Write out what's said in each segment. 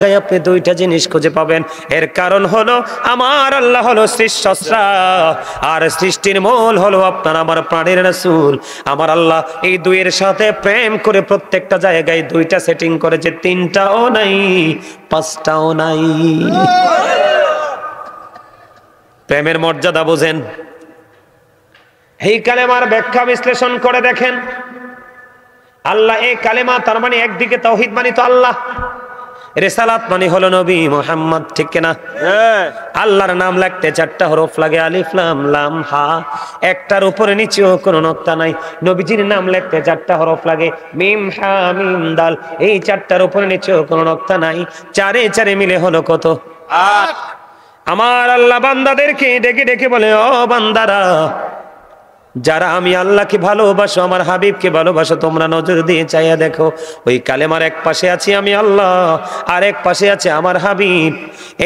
আপনি দুইটা জিনিস খুঁজে পাবেন। এর কারণ হলো আমার আল্লাহ হলো সৃষ্টিস্রষ্টা, আর সৃষ্টির মূল হলো আপনার আমার প্রাণের রাসূল। আমার আল্লাহ এই দুইয়ের সাথে প্রেম করে প্রত্যেকটা জায়গায় দুইটা সেটিং করেছে, তিনটাও নাই, পাঁচটাও নাই। প্রেমের মর্যাদা বুঝেন। এই কালেমার ব্যাখ্যা বিশ্লেষণ করে দেখেন। আল্লাহ এই কালেমা, তার মানে একদিকে তাওহীদ মানে তো আল্লাহ, রিসালাত মানে হলো নবী মুহাম্মদ, ঠিক কিনা? আল্লাহর নাম লিখতে চারটা হরফ লাগে, আলিফ লাম লাম হা, একটার উপরে নিচেও কোনো নক্তা নাই। নবীজির নাম লিখতে চারটা হরফ লাগে, মিম হা মিম দাল, এই চারটার উপরে নিচেও কোনো নক্তা নাই। চারে চারে মিলে হলো কত? 8। আমার আল্লাহ বান্দাদেরকে ডেকে ডেকে বলে, ও বান্দারা, যারা আমি আল্লাহকে ভালোবাসো, আমার হাবিবকে ভালোবাসো, তোমরা নজর দিয়ে চাইয়া দেখো, ওই কালেমার এক পাশে আছি আমি আল্লাহ, আর এক পাশে আছে আমার হাবিব।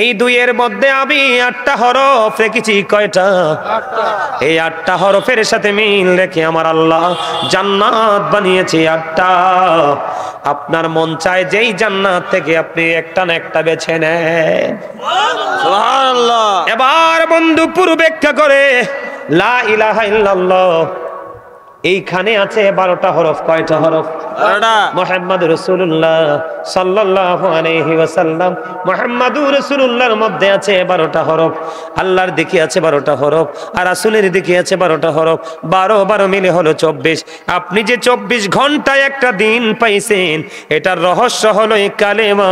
এই দুইয়ের মধ্যে আমি 8টা হরফ রেখেছি। কয়টা? 8টা। এই 8টা হরফের সাথে মিল রেখে আমার আল্লাহ জান্নাত বানিয়েছে 8টা। আপনার মন চায় যেই জান্নাত থেকে আপনি একটা না একটা বেছে নেন। সুবহানাল্লাহ। এবার বন্ধু পুরো ব্যাখ্যা করে, লা ইলাহা ইল্লাল্লাহ এইখানে আছে 12টা হরফ। কয়টা হরফ? 12টা। মুহাম্মাদুর রাসূলুল্লাহ সাল্লাল্লাহু আলাইহি ওয়াসাল্লাম, মুহাম্মাদুর রাসূলুল্লাহর মধ্যে আছে 12টা হরফ। আল্লাহর দিকে আছে 12টা হরফ, আর রাসূলের দিকে আছে 12টা হরফ। 12 মিলে হলো 24। আপনি যে 24 ঘন্টায় একটা দিন পাইছেন, এটার রহস্য হলো এই কালেমা,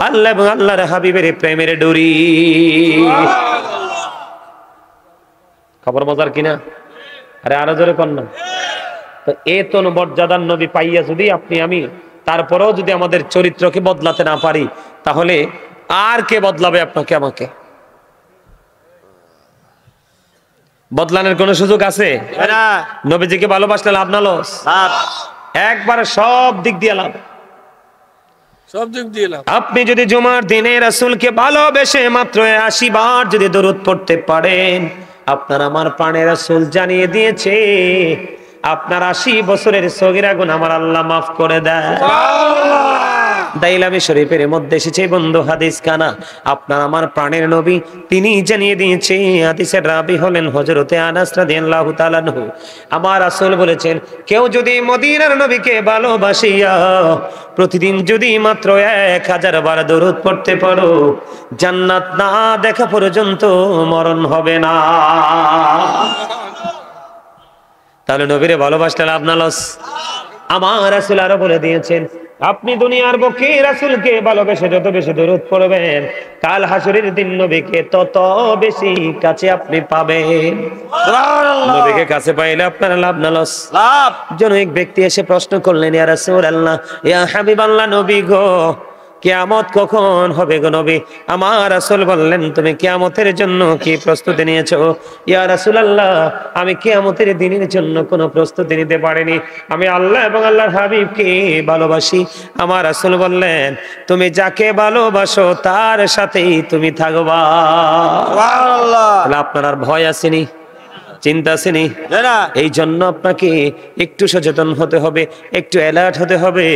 আল্লাহ এবং আল্লাহর হাবিবের প্রেমের ডুরি। খবর মজার কিনা? আরে আরো জোরে কর না। তো এত মর্যাদার নবী পাইয়া যদি আপনি আমি তারপরেও যদি আমাদের চরিত্রকে বদলাতে না পারি, তাহলে আর কে বদলাবে আপনাকে আমাকে? বদলানোর কোন সুযোগ আছে? নবীজিকে ভালোবাসলে লাভ না লস? একবার সব দিক দিয়ে লাভ, সব দিক দিয়ে লাভ। আপনি যদি জুমার দিনে রাসূলকে ভালোবেসে মাত্র 80 বার যদি দরুদ পড়তে পারেন, আপনার আমার প্রাণের রাসূল জানিয়ে দিয়েছে আপনার 80 বছরের সগীরা গুনাহ আমার আল্লাহ মাফ করে দেয়। দাইলামি শরীফের মধ্যে এসেছে বন্ধু হাদিস কানা, আপনার আমার প্রাণের নবী তিনি জানিয়ে দিয়েছে। হাদিসের রাবি হলেন হযরতে আনাস রাদিয়াল্লাহু তাআলা আনহু। আমার রাসূল বলেছেন, কেউ যদি মদিনার নবীকে ভালোবাসিয়া প্রতিদিন যদি মাত্র 1000 বার দরুদ পড়তে পারো, জান্নাত না দেখা পর্যন্ত মরণ হবে না। তাহলে নবীরে ভালোবাসলে লাভ না লস? আমার রাসূল আরো বলে দিয়েছেন, আপনি দুনিয়ার বুকে রাসূলকে ভালোবেসে যত বেশি দরুদ পড়বেন, কাল হাসরের দিন নবীকে তত বেশি কাছে আপনি পাবেন। সুবহানাল্লাহ। নবীকে কাছে পাইলে আপনার লাভ না লস? লাভ। জন এক ব্যক্তি এসে প্রশ্ন করলেন, ইয়া রাসূলুল্লাহ, ইয়া হাবিবাল্লাহ, নবী গো, কিয়ামত কখন হবে গো নবী? আমার রাসূল বললেন, তুমি কিয়ামতের জন্য কি প্রস্তুতি নিয়েছো? ইয়া রাসূলুল্লাহ, আমি কিয়ামতের দিনের জন্য কোনো প্রস্তুতি নিতে পারিনি, আমি আল্লাহ এবং আল্লাহর হাবিবকে ভালোবাসি। আমার রাসূল বললেন, তুমি যাকে ভালোবাসো তার সাথেই তুমি থাকবা। সুবহানাল্লাহ। তাহলে আপনার আর ভয় আসেনি, চিন্তা আসেনি? এই জন্য আপনাকে একটু সচেতন হতে হবে, একটু অ্যালার্ট হতে হবে।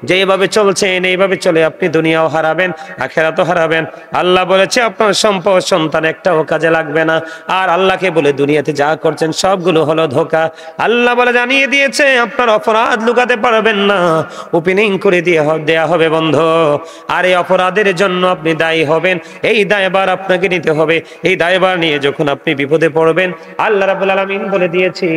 যেভাবে চলছেন এইভাবে চলে আপনি দুনিয়াও হারাবেন, আখিরাতও হারাবেন। আল্লাহ বলেছে আপনার সম্পদ সন্তান একটাও কাজে লাগবে না। আর আল্লাহকে বলে দুনিয়াতে যা করছেন সবগুলো হলো ধোঁকা। আল্লাহ বলে জানিয়ে দিয়েছে আপনার অপরাধ লুকাতে পারবেন না, ওপেনিং করে দেয়া হবে বন্ধ। আর এই অপরাধের জন্য আপনি দায়ী হবেন, এই দায়ভার আপনাকে নিতে হবে। এই দায়ভার নিয়ে যখন আপনি বিপদে পড়বেন, আল্লাহ রাব্বুল আলামিন বলে দিয়েছে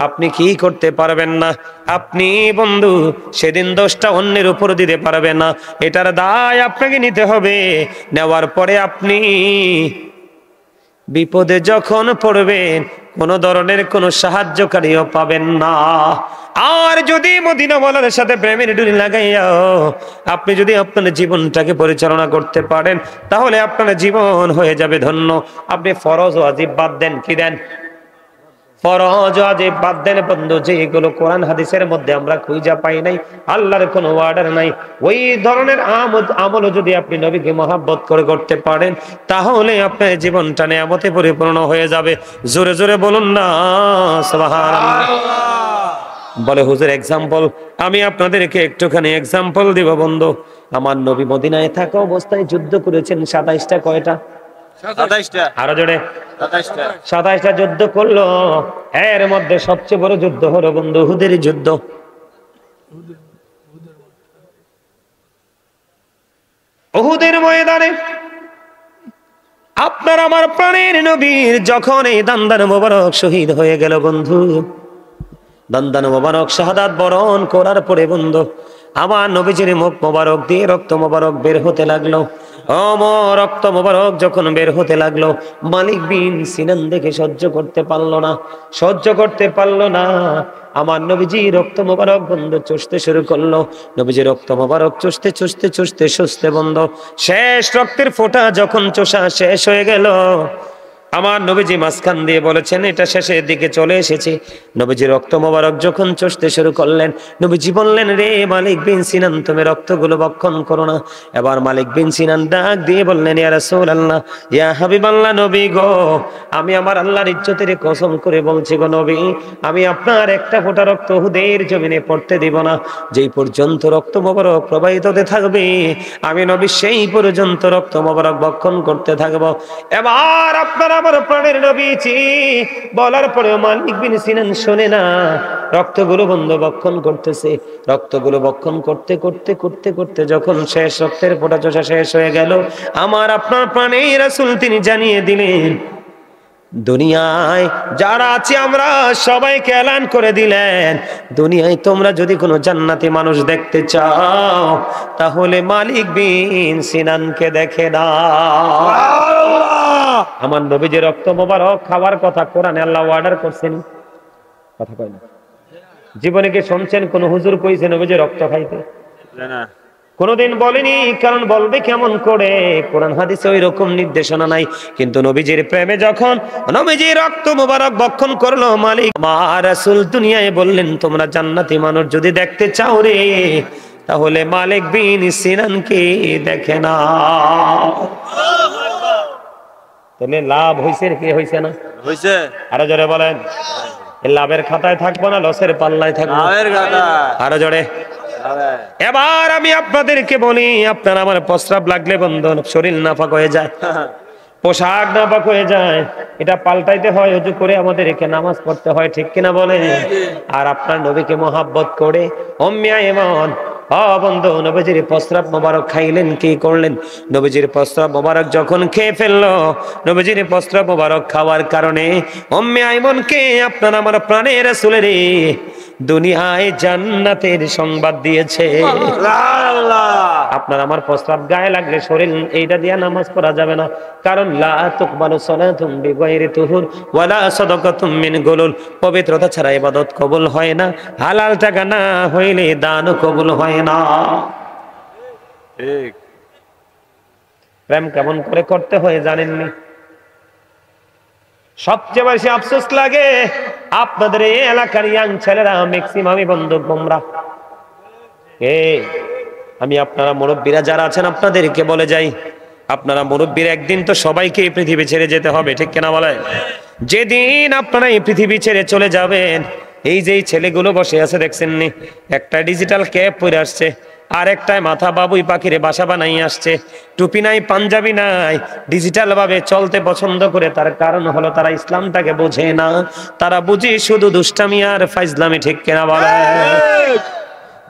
আপনি কি করতে পারবেন না। আপনি বন্ধু সেদিন দোষটা অন্যের উপর দিতে পারবেন না, এটার দায় আপনাকে নিতে হবে। নেওয়ার পরে আপনি বিপদে যখন পড়বেন, কোন ধরনের কোন সাহায্যকারীও পাবেন না। আর যদি মদিনাওয়ালার সাথে প্রেমের ডুরি লাগাইয়া আপনি যদি আপনার জীবনটাকে পরিচালনা করতে পারেন, তাহলে আপনার জীবন হয়ে যাবে ধন্য। আপনি ফরজ ওয়াজিব বাদ দেন, কি দেন? ফরজ ওয়াজিব বাদ দেন বন্ধু, যেগুলো কোরআন হাদিসের মধ্যে আমরা খুঁজে পাই নাই, আল্লাহর কোনো অর্ডার নাই, ওই ধরনের আমল যদি আপনি নবীকে মহব্বত করে করতে পারেন, তাহলে আপনার জীবনটা নিয়ামতে পরিপূর্ণ হয়ে যাবে। জোরে জোরে বলুন না সুবহানাল্লাহ। বলে হুজুর এক্সাম্পল, আমি আপনাদেরকে একটুখানি এক্সাম্পল দিব বন্ধু। আমার নবী মদিনায় থাকা অবস্থায় যুদ্ধ করেছেন 27টা, কয়টা? 27টা। আরো জোরে। 27টা। 27টা যুদ্ধ করলো। এর মধ্যে সবচেয়ে বড় যুদ্ধ হলো বন্ধু উহুদের যুদ্ধ। উহুদের ময়দানে আপনার আমার প্রাণের নবীর যখন এই দান্দান মোবারক শহীদ হয়ে গেল বন্ধু, দান্দান মোবারক শাহাদাত বরণ করার পরে বন্ধু আমার নবীজির মুখ মোবারক দিয়ে রক্ত মোবারক বের হতে লাগলো। রক্ত মোবারক যখন বের হতে লাগলো, মালিক বিন সিনান দেখে সহ্য করতে পারলো না, সহ্য করতে পারলো না। আমার নবীজি রক্ত মোবারক বন্ধ চুষতে শুরু করলো। নবীজি রক্ত মোবারক চুষতে চুষতে চুষতে চুষতে বন্ধ, শেষ রক্তের ফোঁটা যখন চোষা শেষ হয়ে গেল, আমার নবীজি মাঝখান দিয়ে বলেছেন এটা শেষের দিকে চলে এসেছে। নবীজি রক্ত মোবারক যখন চষতে শুরু করলেন, নবীজি বললেন রে মালিক বিন সিনান, তুমি রক্তগুলো ভক্ষণ করো না। এবার মালিক বিন সিনান ডাক দিয়ে বললেন ইয়া রাসূলুল্লাহ, ইয়া হাবিবাল্লাহ, নবী গো, আমি আমার আল্লাহর ইজ্জতের কসম করে বলছি গো নবী, আমি আপনার একটা ফোঁটা রক্ত উহুদের জমিনে পড়তে দিব না। যেই পর্যন্ত রক্ত মোবারক প্রবাহিত হতে থাকবে, আমি নবী সেই পর্যন্ত রক্ত মোবারক ভক্ষণ করতে থাকবো। এবার আপনারা আমার প্রাণের নবীজি বলার পরে মালিক বিন সিনান শোনে না, রক্তগুলো বন্ধ ভক্ষণ করতেছে। রক্তগুলো ভক্ষণ করতে করতে করতে করতে যখন শেষ রক্তের ফোঁটা চোষা শেষ হয়ে গেল, আমার আপনার প্রাণের রাসূল তিনি জানিয়ে দিলেন, দুনিয়ায় যারা আছি আমরা সবাইকে এলান করে দিলেন, দুনিয়ায় তোমরা যদি কোনো জান্নাতি মানুষ দেখতে চাও তাহলে মালিক বিন সিনানকে দেখে দাও। আমার নবীজি রক্ত মোবারক খাওয়ার কথা কোরআনে আল্লাহ অর্ডার করছেন, কথা কয় না। জীবনে কি শুনছেন কোন হুজুর কইছে নবীজি রক্ত খাইতে? না, কোনদিন বলেনি, কারণ বলবে কেমন করে, কোরআন হাদিসে ওই রকম নির্দেশনা নাই। কিন্তু নবীজির প্রেমে যখন নবীজি রক্ত মোবারক ভক্ষণ করলো, মালিক আমার রাসূল দুনিয়ায় বললেন তোমরা জান্নাতি মানুষ যদি দেখতে চাও রে, তাহলে মালিক বিন সিনানকে দেখে না। তাহলে লাভ হইছে কি হইছে না? হইছে। আরো জোরে বলেন। লাভের খাতায় থাকবো না লসের পাল্লায় থাকবো? লাভের খাতা। আরো জোরে। এবার আমি আপনাদেরকে বলি, আপনার আমার প্রস্রাব লাগলে বন্ধু শরীর নাপাক হয়ে যায়, পোশাক নাপাক হয়ে যায়, এটা পাল্টাইতে হয়, ওযু করে আমাদের একে নামাজ পড়তে হয়, ঠিক কিনা বলেন? আর আপনার নবীকে মহাব্বত করে উম্মে আইমান বন্ধু নবীজির প্রস্রাব মোবারক খাইলেন, কি করলেন? নবীজির প্রস্রাব মোবারক যখন খেয়ে ফেললো, নবীজির প্রস্রাব মোবারক খাওয়ার কারণে উম্মে আইমানকে আপনার আমার প্রাণের রাসূলের দুনিয়ায় জান্নাতের সংবাদ দিয়েছে। আপনার আমার প্রস্রাব গায়ে লাগলে শরীর এইটা দিয়ে নামাজ পড়া যাবে না, কারণ লা তুকবালু সালাতুম বিগাইরি তুহুর ওয়ালা সাদাকাতুম মিন গুলুল, পবিত্রতা ছাড়া ইবাদত কবুল হয় না, হালাল টাকা না হইলে দান কবুল হয় না। ঠিক। প্রেম কেমন করে করতে হয় জানেননি? সবচেয়ে বেশি আফসোস লাগে আপনাদের এই এলাকার ইয়াং ছেলেরা ম্যাক্সিমামই বন্ধু গোমরা। আমি আপনারা মুরব্বীরা যারা আছেন আপনাদেরকে বলে যাই, আপনারা মুরব্বীরা একদিন তো সবাইকে এই পৃথিবী ছেড়ে যেতে হবে, ঠিক কিনা বলেন? যেদিন আপনারা এই পৃথিবী ছেড়ে চলে যাবেন, এই যে ছেলেগুলো বসে আছে দেখছেন নি, একটা ডিজিটাল ক্যাপ পরে আসছে, আর একটাই মাথা বাবুই পাখিরে বাসা বানাই আসছে, টুপি নাই পাঞ্জাবি নাই, ডিজিটাল ভাবে চলতে পছন্দ করে। তার কারণ হলো তারা ইসলামটাকে বোঝে না, তারা বুঝে শুধু দুষ্টামি আর ফাইজলামি, ঠিক কিনা বলে?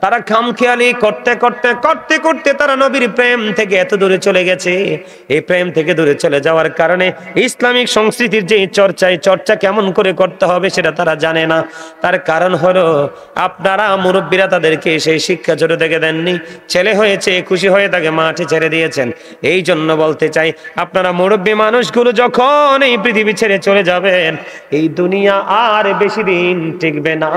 তারা খামখেয়ালি করতে করতে করতে করতে তারা নবীর প্রেম থেকে এত দূরে চলে গেছে। এই প্রেম থেকে দূরে চলে যাওয়ার কারণে ইসলামিক সংস্কৃতির যে চর্চা কেমন করে করতে হবে সেটা তারা জানে না। তার কারণ হলো আপনারা মুরব্বীরা তাদেরকে সেই শিক্ষা ছোট থেকে দেননি। ছেলে হয়েছে খুশি হয়ে তাকে মাঠে ছেড়ে দিয়েছেন। এই জন্য বলতে চাই, আপনারা মুরব্বী মানুষগুলো যখন এই পৃথিবী ছেড়ে চলে যাবেন, এই দুনিয়া আর বেশি দিন টিকবে না,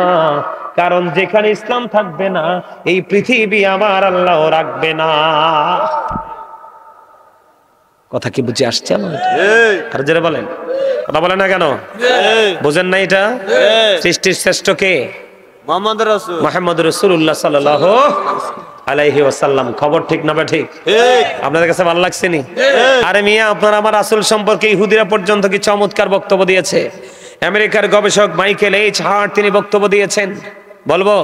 কারণ যেখানে ইসলাম থাকবে না এই পৃথিবী আমার আল্লাহ রাখবে না। কথা কি বুঝে আসছে আমার? আর যারা বলেন কথা বলেন না কেন? বুঝেন না এটা? সৃষ্টির শ্রেষ্ঠ কে? মুহাম্মদ রাসূলুল্লাহ সাল্লাল্লাহু আলাইহি ওয়াসাল্লাম। খবর ঠিক না? ঠিক। আপনাদের কাছে ভালো লাগছে নি? আরে মিয়া, আপনারা আমার রাসূল সম্পর্কে ইহুদিরা পর্যন্ত কি চমৎকার বক্তব্য দিয়েছে। আমেরিকার গবেষক মাইকেল এইচ হার্ট তিনি বক্তব্য দিয়েছেন। বলবো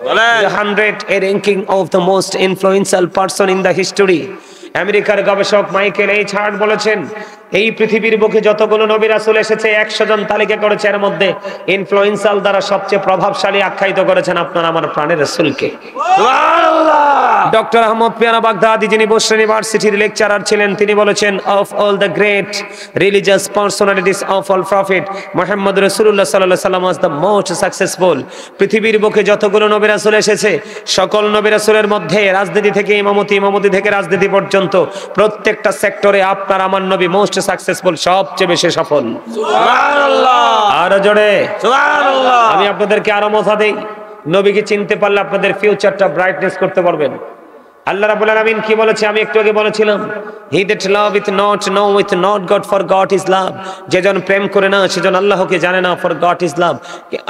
বলেন। The 100 a ranking of the most influential person in the history. আমেরিকার গবেষক মাইকেল এইচ হার্ট বলেছেন এই পৃথিবীর বুকে যতগুলো নবী রাসূল এসেছে 100 জন তালিকা করেছে, এর মধ্যে ইনফ্লুয়েন্সাল দ্বারা সবচেয়ে প্রভাবশালী আখ্যায়িত করেছেন আপনার আমার প্রাণের রাসূলকে। সুবহানাল্লাহ। ডক্টর আহমদ পিয়ানা বাগদাদি যিনি বসরা ইউনিভার্সিটির লেকচারার ছিলেন, তিনি বলেছেন of all the great religious personalities of all prophet Muhammad রাসূলুল্লাহ সাল্লাল্লাহু আলাইহি ওয়াসাল্লাম ওয়াজ দ্য মোস্ট সাকসেসফুল। পৃথিবীর বুকে যতগুলো নবী রাসূল এসেছে সকল নবী রাসূলের মধ্যে রাজনীতি থেকে ইমামতি, ইমামতি থেকে রাজনীতি পর্যন্ত প্রত্যেকটা সেক্টরে আপনার আমার নবী মোস্ট সাকসেসফুল, সবচেয়ে বেশি সফল। সুবহানাল্লাহ। আর জোরে সুবহানাল্লাহ। আমি আপনাদেরকে আরো মজা দেই, নবীকে চিনতে পারলে আপনাদের ফিউচারটা ব্রাইটনেস করতে পারবেন। আল্লাহ রাব্বুল আলামিন কি বলেছে আমি একটু আগে বলেছিলাম, he that loveth not knoweth not God for God is love. যেজন প্রেম করে না সেজন আল্লাহকে জানে না, ফর গড ইজ লাভ।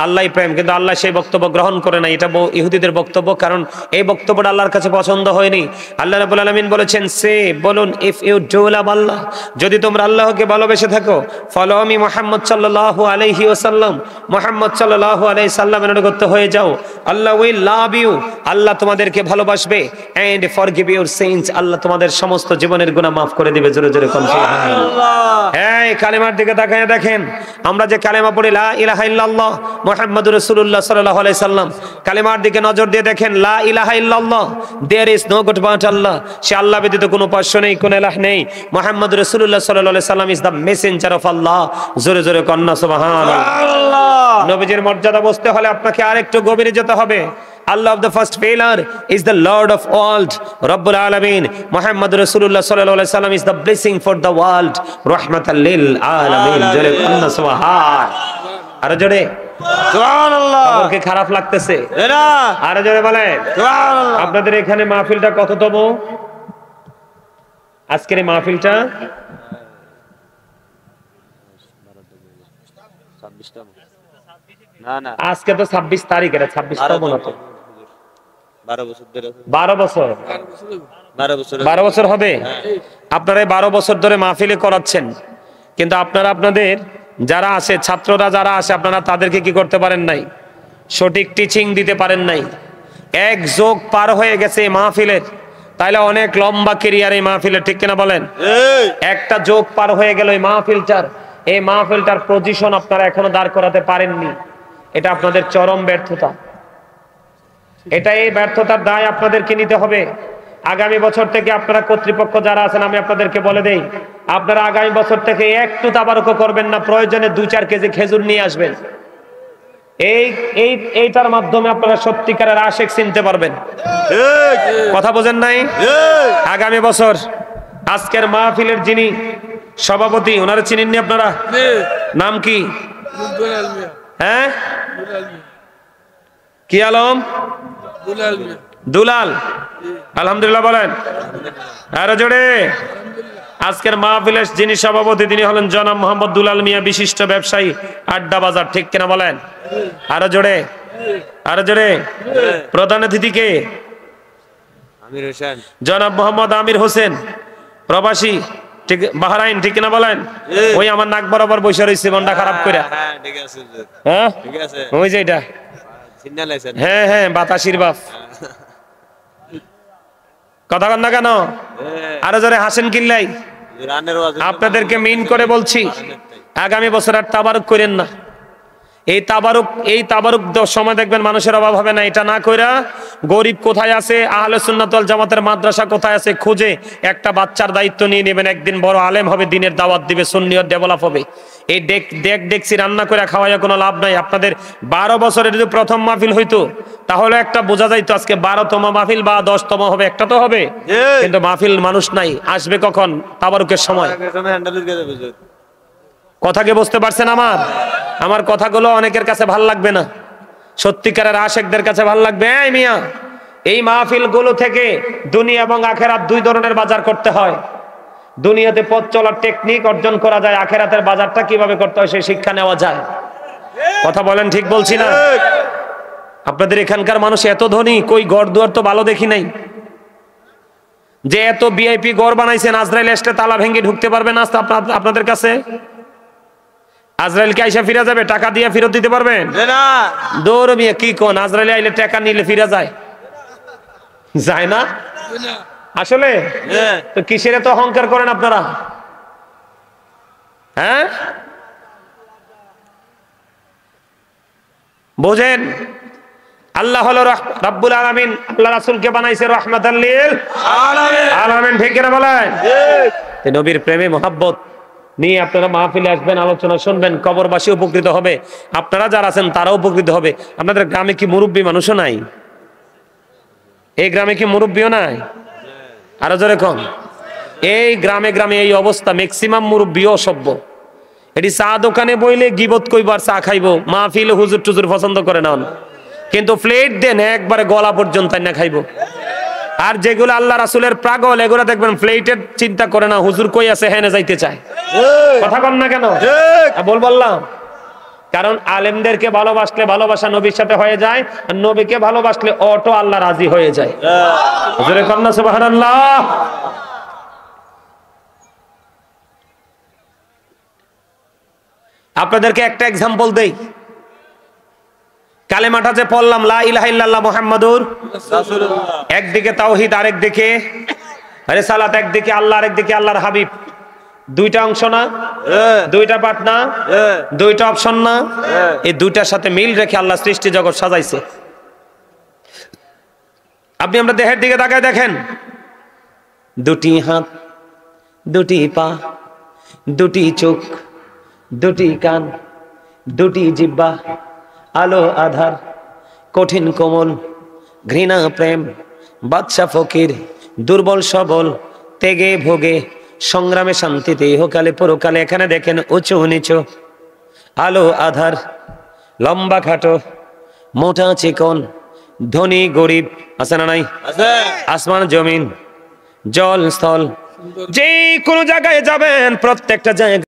আল্লাহই প্রেম, কিন্তু আল্লাহ সেই বক্তব্য গ্রহণ করে না। এটা ইহুদিদের বক্তব্য, কারণ এই বক্তব্যটা আল্লাহর কাছে পছন্দ হয়নি। আল্লাহ রাব্বুল আলামিন বলেছেন সে বলুন ইফ ইউ ডু লাভ আল্লাহ, যদি তোমরা আল্লাহকে ভালোবেসে থাকো, ফলো মি মুহাম্মদ সাল্লাল্লাহু আলাইহি ওয়াসাল্লাম, মুহাম্মদ সাল্লাল্লাহু আলাইহি সাল্লামের অনুগত হয়ে যাও, আল্লাহ উইল লাভ ইউ, আল্লাহ তোমাদেরকে ভালোবাসবে, এন্ড ফরগিভ ইউর সিনস, আল্লাহ তোমাদের সমস্ত জীবনের গুনাহ মাফ করে দিবে। জোরে জোরে কোন সুবহানাল্লাহ। এই কালেমার দিকে তাকায় দেখেন, আমরা যে কালেমা পড়ি লা ইলাহা ইল্লাল্লাহ মুহাম্মাদুর রাসূলুল্লাহ সাল্লাল্লাহু আলাইহি সাল্লাম, কালেমার দিকে নজর দিয়ে দেখেন লা ইলাহা ইল্লাল্লাহ, there is no god but Allah, সে আল্লাহ ব্যতীত কোনো উপাস্য নেই, কোনো ইলাহ নেই। মুহাম্মাদুর রাসূলুল্লাহ সাল্লাল্লাহু আলাইহি সাল্লাম ইজ দ্য মেসেঞ্জার অফ আল্লাহ। জোরে জোরে কন্না সুবহানাল্লাহ। নবীজির মর্যাদা বুঝতে হলে আপনাকে আরেকটু গভীরে যেতে হবে। Allah of the first pillar is the Lord of world, Rabbul Alamin. Muhammad Rasulullah sallallahu alaihi wasallam is the blessing for the world, rahmatan lil alamin. জোরে কন্না সুবহান। আর জোরে সুবহানাল্লাহ। আমাকে খারাপ লাগতেছে না। আর জোরে বলেন সুবহানাল্লাহ। আপনাদের এখানে মাহফিলটা কততম? আজকের এই মাহফিলটা 26 না না, আজকে তো 26 তারিখ, এটা 26তম না তো 12 বছর ধরে। 12 বছর 12 বছর হবে। আপনারা 12 বছর ধরে মাহফিলে করাচ্ছেন, কিন্তু আপনারা আপনাদের যারা আসে ছাত্ররা যারা আসে আপনারা তাদেরকে কি করতে পারেন নাই? সঠিক টিচিং দিতে পারেন নাই। এক যোগ পার হয়ে গেছে এই মাহফিলের, তাইলে অনেক লম্বা ক্যারিয়ার এই মাহফিলের, ঠিক কিনা বলেন? একটা যোগ পার হয়ে গেল এই মাহফিলটার, এই মাহফিলটার পজিশন আপনারা এখনো দাঁড় করাতে পারেননি। এটা আপনাদের চরম ব্যর্থতা। এটা এই ব্যর্থতার দায় আপনাদেরকে নিতে হবে। আগামী বছর থেকে আপনারা কর্তৃপক্ষ যারা আছেন আমি আপনাদেরকে বলে দেই, আপনারা আগামী বছর থেকে একটু তাবারুক করবেন না, প্রয়োজনে 2-4 কেজি খেজুর নিয়ে আসবেন। এইটার মাধ্যমে আপনারা সত্যিকারের আশিক চিনতে পারবেন। কথা বোঝেন নাই? আগামী বছর আজকের মাহফিলের যিনি সভাপতি, ওনারা চিনেননি আপনারা? নাম কি? হ্যাঁ, কি আলম? দুলাল। আলহামদুলিল্লাহ বলেন আরো জোরে। আজকের মাহফিলের যিনি সভাপতি তিনি হলেন জনাব মোহাম্মদ দুলাল মিয়া, বিশিষ্ট ব্যবসায়ী, আড্ডা বাজার, ঠিক কিনা বলেন? আরো জোরে, আরো জোরে। প্রধান অতিথি কে? আমির হোসেন, জনাব মোহাম্মদ আমির হোসেন, প্রবাসী, ঠিক বাহরাইন, ঠিক কিনা বলেন? ওই আমার নাক বরাবর বসে রয়েছে মনটা খারাপ করে। হ্যাঁ ঠিক আছে, হ্যাঁ ঠিক আছে, ওই যে এটা, সিগন্যাল আছে। হ্যাঁ হ্যাঁ, বাতাসির বাপ। কথা কন না কেন? আরো জোরে হাসেন কিল্লাই। আপনাদেরকে মিন করে বলছি, আগামী বছর আর তাবারুক করেন না। এই তাবারুক সময় দেখবেন মানুষের অভাব হবে না। এটা না কইরা গরিব কোথায় আছে, আহলে সুন্নাত ওয়াল জামাতের মাদ্রাসা কোথায় আছে খুঁজে একটা বাচ্চার দায়িত্ব নিয়ে নেবেন। একদিন বড় আলেম হবে, দিনের দাওয়াত দিবে, সুন্নিয়ত ডেভেলপ হবে। এই ডেকছি রান্না করে খাওয়াইয়া কোনো লাভ নাই। আপনাদের 12 বছরের যদি প্রথম মাহফিল হইতো তাহলে একটা বোঝা যাইতো আজকে 12তম মাহফিল বা 10তম হবে, একটা তো হবে। কিন্তু মাহফিল মানুষ নাই, আসবে কখন? তাবারুকের সময়। কথা কি বুঝতে পারছেন? আমার কথাগুলো অনেকের কাছে ভাল লাগবে না, সত্যিকারের আশেকদের কাছে ভাল লাগবে। এই মিয়া, এই মাহফিল গুলো থেকে দুনিয়া এবং আখেরাত দুই ধরনের বাজার করতে হয়। দুনিয়াতে পথ চলার টেকনিক অর্জন করা যায়, আখেরাতের বাজারটা কিভাবে করতে হয় সেই শিক্ষা নেওয়া যায়। কথা বলেন, ঠিক বলছি না? আপনাদের এখানকার মানুষ এত ধনী, কই গড় দুয়ার তো ভালো দেখি নাই। যে এত ভিআইপি গড় বানাইছেন, আজরাইল এসে তালা ভেঙে ঢুকতে পারবে না আপনাদের কাছে। আজরাইলকে আইসা ফিরে যাবে, টাকা দিয়ে ফেরত দিতে পারবেন? না দৌড় মিয়া, কি কোন? আজরাইল আইলে টাকা নিলে ফিরে যায়? যায় না আসলে। তো কিসের এত অহংকার করেন আপনারা? হ্যাঁ, বোঝেন, আল্লাহ হলো রাব্বুল আলামিন, আল্লাহ রাসূলকে বানাইছে রাহমাতাল লিল আলামিন। ঠিক কিনা বলেন? ঠিক। নবীর প্রেমে মোহাব্বত নিয়ে আপনারা মাহফিলে আসবেন, আলোচনা শুনবেন, কবরবাসী উপকৃত হবে, আপনারা যারা আছেন তারাও উপকৃত হবে। আপনাদের গ্রামে কি মুরব্বী মানুষও নাই? এই গ্রামে কি মুরব্বীও নাই? আরো জোরে কম। এই গ্রামে গ্রামে এই অবস্থা, ম্যাক্সিমাম মুরব্বীও অসভ্য। এটি চা দোকানে বইলে গিবত কইবার চা খাইবো, মাহফিলে হুজুর টুজুর পছন্দ করে না, কিন্তু প্লেট দেন একবারে গলা পর্যন্ত না খাইবো। আর যেগুলো আল্লাহ রাসূলের পাগল, এগুলো দেখবেন প্লেটের চিন্তা করে না, হুজুর কই আছে হেনে যাইতে চায়। কথা বল না কেন? বললাম কারণ আলেমদেরকে ভালোবাসলে ভালোবাসা নবীর সাথে হয়ে যায়, আর নবীকে ভালোবাসলে অটো আল্লাহ রাজি হয়ে যায়। হুজুরে কন্না সুবহানাল্লাহ। আপনাদেরকে একটা এক্সাম্পল দেই। কালেমাটা যে পড়লাম, লা ইলাহা ইল্লাল্লাহ মুহাম্মাদুর রাসূলুল্লাহ, একদিকে তাওহীদ, আরেকদিকে রিসালাত, একদিকে আল্লাহ, আরেকদিকে আল্লাহর হাবিব। দুইটা অংশ না? দুইটা পার্ট না? দুইটা অপশন না? এই দুইটার সাথে মিল রেখে আল্লাহ সৃষ্টি জগৎ সাজাইছে। আপনি আমরা দেহের দিকে তাকায় দেখেন, দুটি হাত, দুটি পা, দুটি চোখ, দুটি কান, দুটি জিহ্বা, আলো আধার, কঠিন কোমল, ঘৃণা প্রেম, বাদশা ফকির, দুর্বল সবল, তেগে ভোগে, সংগ্রামে শান্তিতে, ইহকালে পরকালে। এখানে দেখেন উঁচু নিচু, আলো আধার, লম্বা খাটো, মোটা চিকন, ধনী গরিব, আছে না নাই? আসমান জমিন, জল স্থল, যে কোনো জায়গায় যাবেন প্রত্যেকটা জায়গায়